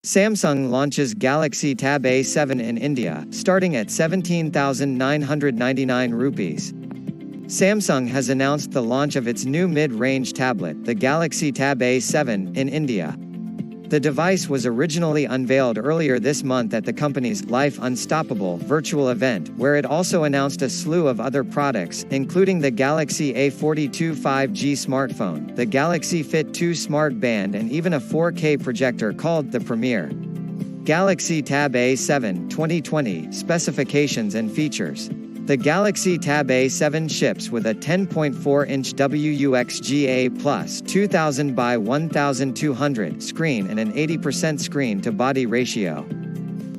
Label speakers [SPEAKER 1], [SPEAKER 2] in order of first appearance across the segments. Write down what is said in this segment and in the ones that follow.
[SPEAKER 1] Samsung launches Galaxy Tab A7 in India, starting at 17,999 rupees. Samsung has announced the launch of its new mid-range tablet, the Galaxy Tab A7, in India. The device was originally unveiled earlier this month at the company's Life Unstoppable virtual event, where it also announced a slew of other products, including the Galaxy A42 5G smartphone, the Galaxy Fit2 smart band, and even a 4K projector called the Premier. Galaxy Tab A7 2020 specifications and features. The Galaxy Tab A7 ships with a 10.4-inch WUXGA+ 2000 by 1200 screen and an 80% screen-to-body ratio.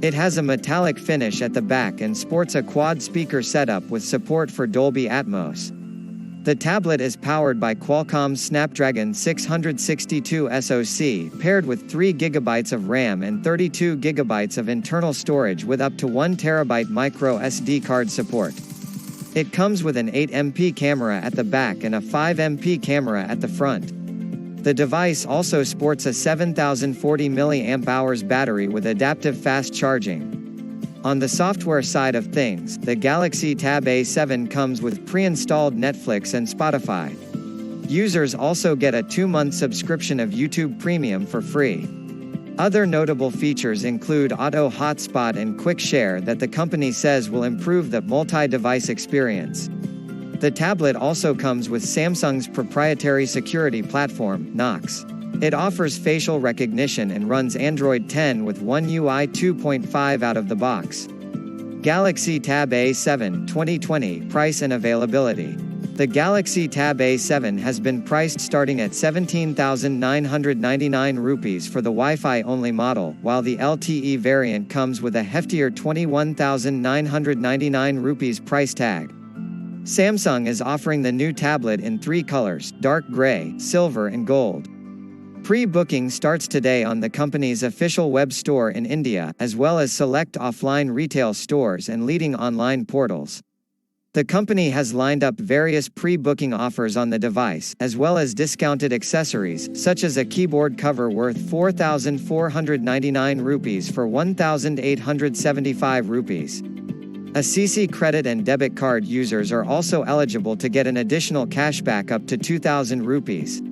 [SPEAKER 1] It has a metallic finish at the back and sports a quad-speaker setup with support for Dolby Atmos. The tablet is powered by Qualcomm's Snapdragon 662 SoC, paired with 3 GB of RAM and 32 GB of internal storage with up to 1 TB micro SD card support. It comes with an 8MP camera at the back and a 5MP camera at the front. The device also sports a 7040 mAh battery with adaptive fast charging. On the software side of things, the Galaxy Tab A7 comes with pre-installed Netflix and Spotify. Users also get a 2-month subscription of YouTube Premium for free. Other notable features include Auto Hotspot and Quick Share that the company says will improve the multi-device experience. The tablet also comes with Samsung's proprietary security platform, Knox. It offers facial recognition and runs Android 10 with One UI 2.5 out of the box. Galaxy Tab A7 2020 price and availability. The Galaxy Tab A7 has been priced starting at 17,999 rupees for the Wi-Fi only model, while the LTE variant comes with a heftier 21,999 rupees price tag. Samsung is offering the new tablet in 3 colors: dark gray, silver and gold. Pre-booking starts today on the company's official web store in India, as well as select offline retail stores and leading online portals. The company has lined up various pre-booking offers on the device, as well as discounted accessories, such as a keyboard cover worth 4,499 rupees for 1,875 rupees. A CC credit and debit card users are also eligible to get an additional cashback up to 2,000 rupees.